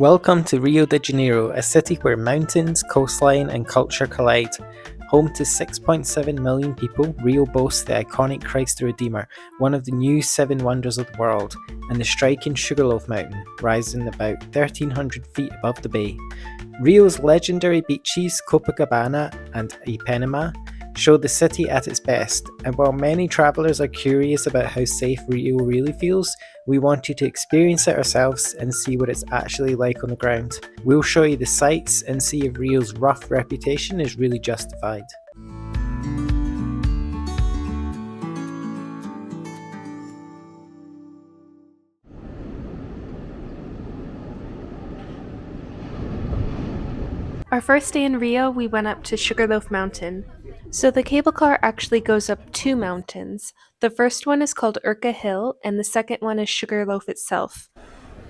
Welcome to Rio de Janeiro, a city where mountains, coastline, and culture collide. Home to 6.7 million people, Rio boasts the iconic Christ the Redeemer, one of the new seven wonders of the world, and the striking Sugarloaf Mountain, rising about 1,300 feet above the bay. Rio's legendary beaches, Copacabana and Ipanema, show the city at its best, and while many travellers are curious about how safe Rio really feels, we want you to experience it ourselves and see what it's actually like on the ground. We'll show you the sights and see if Rio's rough reputation is really justified. Our first day in Rio, we went up to Sugarloaf Mountain. So the cable car actually goes up two mountains. The first one is called Urca Hill, and the second one is Sugarloaf itself.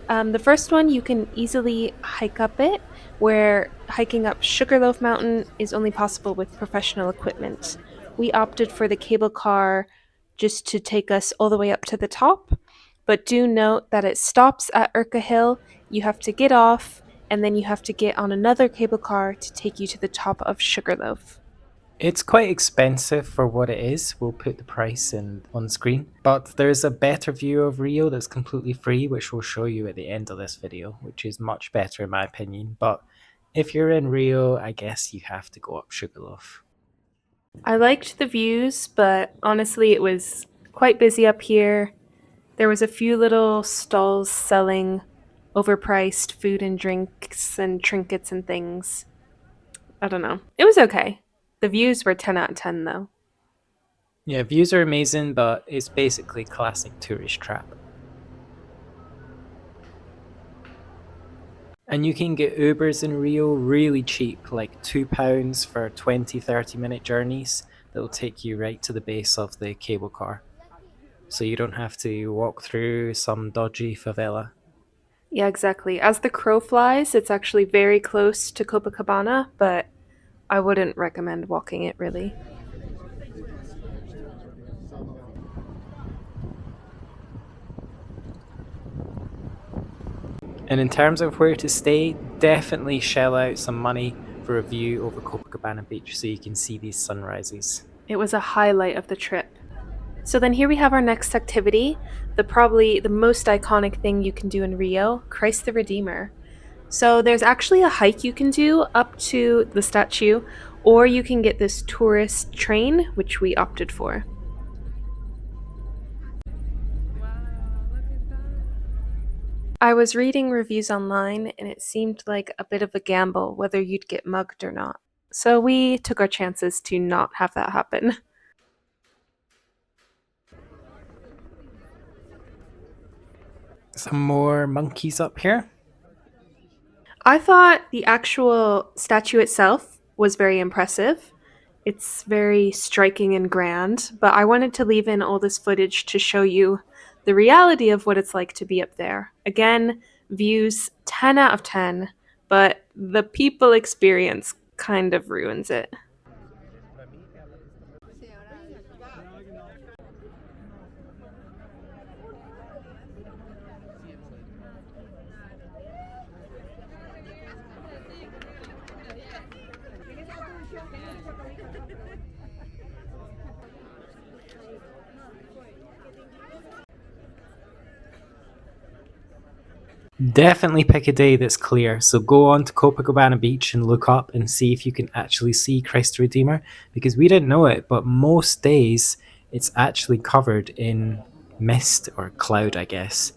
The first one you can easily hike up it, where hiking up Sugarloaf Mountain is only possible with professional equipment. We opted for the cable car just to take us all the way up to the top, but do note that it stops at Urca Hill. You have to get off, and then you have to get on another cable car to take you to the top of Sugarloaf. It's quite expensive for what it is. We'll put the price in on screen. But there's a better view of Rio that's completely free, which we'll show you at the end of this video, which is much better in my opinion. But if you're in Rio, I guess you have to go up Sugarloaf. I liked the views, but honestly, it was quite busy up here. There was a few little stalls selling overpriced food and drinks and trinkets and things. I don't know. It was okay. The views were 10 out of 10 though. Yeah, views are amazing, but it's basically classic tourist trap. And you can get Ubers in Rio really cheap, like £2 for 20-30 minute journeys that will take you right to the base of the cable car. So you don't have to walk through some dodgy favela. Yeah, exactly. As the crow flies, it's actually very close to Copacabana, but I wouldn't recommend walking it really. And in terms of where to stay, definitely shell out some money for a view over Copacabana Beach so you can see these sunrises. It was a highlight of the trip. So then here we have our next activity, the probably the most iconic thing you can do in Rio, Christ the Redeemer. So there's actually a hike you can do up to the statue, or you can get this tourist train, which we opted for. I was reading reviews online and it seemed like a bit of a gamble whether you'd get mugged or not. So we took our chances to not have that happen. Some more monkeys up here. I thought the actual statue itself was very impressive. It's very striking and grand, but I wanted to leave in all this footage to show you the reality of what it's like to be up there. Again, views 10 out of 10, but the people experience kind of ruins it. Definitely pick a day that's clear. So go on to Copacabana Beach and look up and see if you can actually see Christ the Redeemer. Because we didn't know it, but most days it's actually covered in mist or cloud, I guess.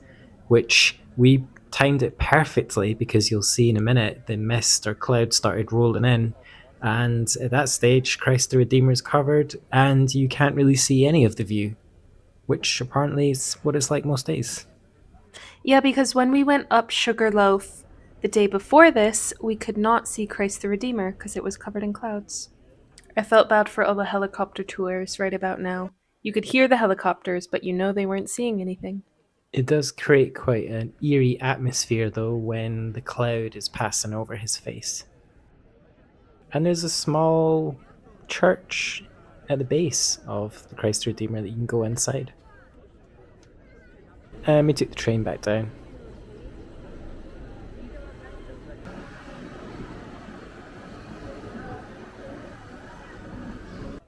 Which we timed it perfectly because you'll see in a minute the mist or cloud started rolling in. And at that stage, Christ the Redeemer is covered and you can't really see any of the view. Which apparently is what it's like most days. Yeah, because when we went up Sugarloaf the day before this, we could not see Christ the Redeemer because it was covered in clouds. I felt bad for all the helicopter tours right about now. You could hear the helicopters, but you know they weren't seeing anything. It does create quite an eerie atmosphere, though, when the cloud is passing over his face. And there's a small church at the base of the Christ Redeemer that you can go inside. And we took the train back down.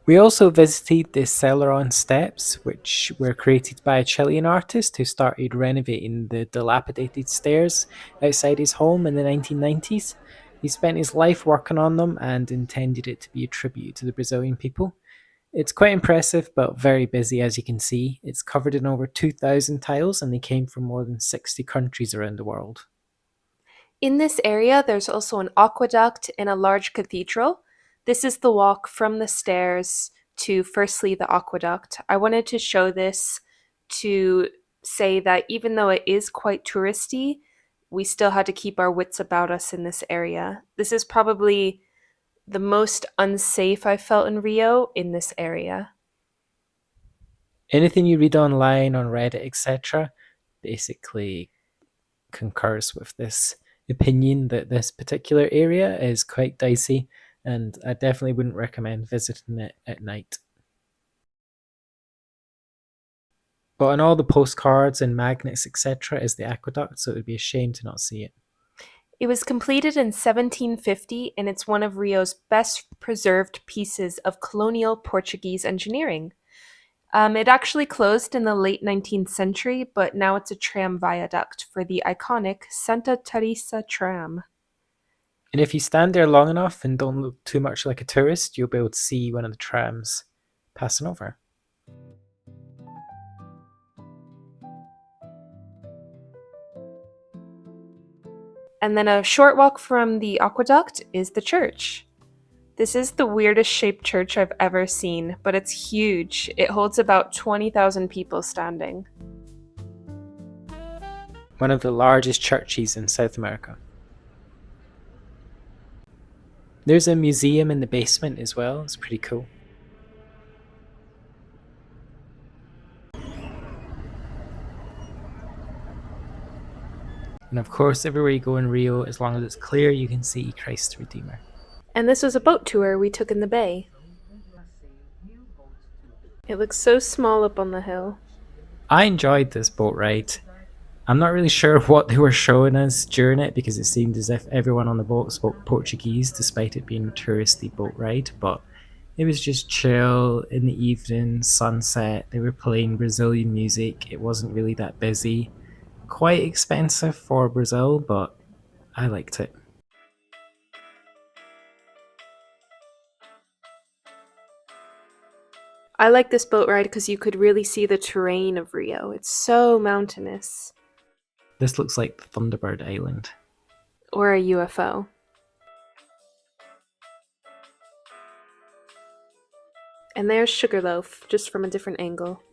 We also visited the Celeron Steps, which were created by a Chilean artist who started renovating the dilapidated stairs outside his home in the 1990s. He spent his life working on them and intended it to be a tribute to the Brazilian people. It's quite impressive, but very busy as you can see. It's covered in over 2,000 tiles and they came from more than 60 countries around the world. In this area, there's also an aqueduct and a large cathedral. This is the walk from the stairs to firstly the aqueduct. I wanted to show this to say that even though it is quite touristy, we still had to keep our wits about us in this area. This is probably the most unsafe I felt in Rio in this area. Anything you read online, on Reddit, etc., basically concurs with this opinion that this particular area is quite dicey, and I definitely wouldn't recommend visiting it at night. But on all the postcards and magnets, etc., is the aqueduct, so it would be a shame to not see it. It was completed in 1750 and it's one of Rio's best preserved pieces of colonial Portuguese engineering. It actually closed in the late 19th century, but now it's a tram viaduct for the iconic Santa Teresa tram. And if you stand there long enough and don't look too much like a tourist, you'll be able to see one of the trams passing over. And then a short walk from the aqueduct is the church. This is the weirdest shaped church I've ever seen, but it's huge. It holds about 20,000 people standing. One of the largest churches in South America. There's a museum in the basement as well, it's pretty cool. And of course, everywhere you go in Rio, as long as it's clear, you can see Christ the Redeemer. And this was a boat tour we took in the bay. It looks so small up on the hill. I enjoyed this boat ride. I'm not really sure what they were showing us during it because it seemed as if everyone on the boat spoke Portuguese despite it being a touristy boat ride, but it was just chill in the evening, sunset. They were playing Brazilian music. It wasn't really that busy. Quite expensive for Brazil, but I liked it. I like this boat ride because you could really see the terrain of Rio. It's so mountainous. This looks like the Thunderbird Island. Or a UFO. And there's Sugarloaf, just from a different angle.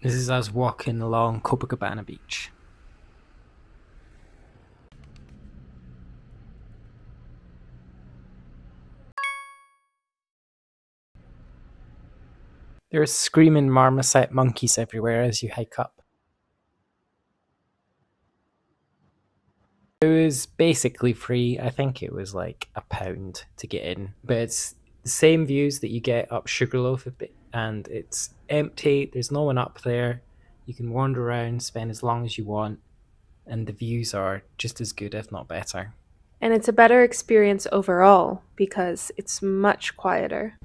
This is us walking along Copacabana Beach. There are screaming marmoset monkeys everywhere as you hike up. It was basically free. I think it was like £1 to get in, but it's the same views that you get up Sugarloaf, and it's empty. There's no one up there. You can wander around, spend as long as you want, and the views are just as good, if not better. And it's a better experience overall because it's much quieter.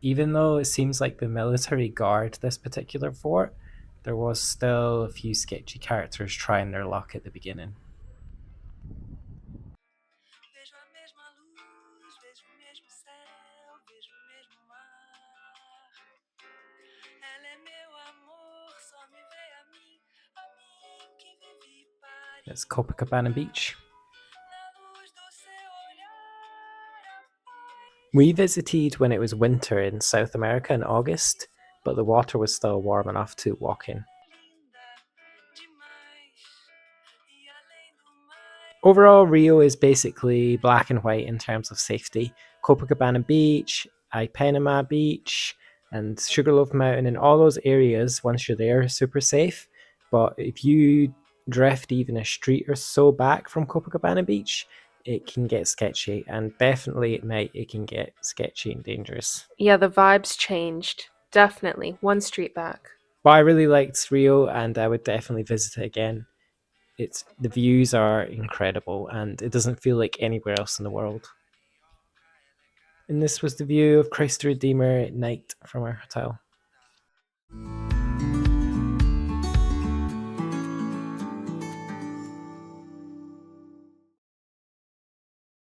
Even though it seems like the military guard this particular fort, there was still a few sketchy characters trying their luck at the beginning. It's Copacabana Beach. We visited when it was winter in South America in August, but the water was still warm enough to walk in. Overall, Rio is basically black and white in terms of safety. Copacabana Beach, Ipanema Beach, and Sugarloaf Mountain, and all those areas, once you're there, are super safe. But if you drift even a street or so back from Copacabana Beach, it can get sketchy, and definitely at night it can get sketchy and dangerous. Yeah, the vibes changed. Definitely. One street back. But I really liked Rio, and I would definitely visit it again. It's the views are incredible, and it doesn't feel like anywhere else in the world. And this was the view of Christ the Redeemer at night from our hotel.